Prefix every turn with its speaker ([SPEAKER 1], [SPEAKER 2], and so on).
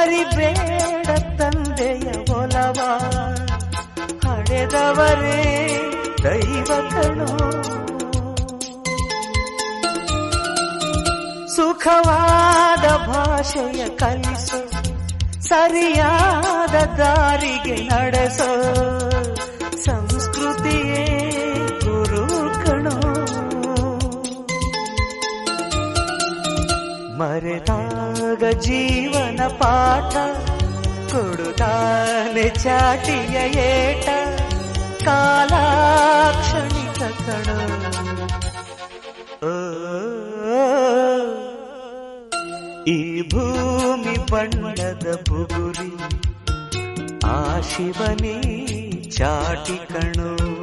[SPEAKER 1] ಮರಿಬೇಡ ತಂದೆಯ ಒಲವ, ಹಡೆದವರೇ ದೈವ ಕಣೋ. ಸುಖವಾದ ಭಾಷೆಯ ಕಲಿಸೋ, ಸರಿಯಾದ ದಾರಿಗೆ ನಡೆಸೋ, ಸಂಸ್ಕೃತಿಯೇ ಗುರು ಕಣೋ. ಮರೆತಾಗ ಜೀವನ ಪಾಠ ಕೊಡುತ್ತಾನೆ ಚಾಟಿಯ ಏಟ, ಕಾಲಾಕ್ಷಣಿಕ ಕಣೋ. ಈ ಭೂಮಿ ಬಣ್ಣದ ಬುಗುರಿ, ಆ ಶಿವನೇ ಚಾಟಿ ಕಣೋ.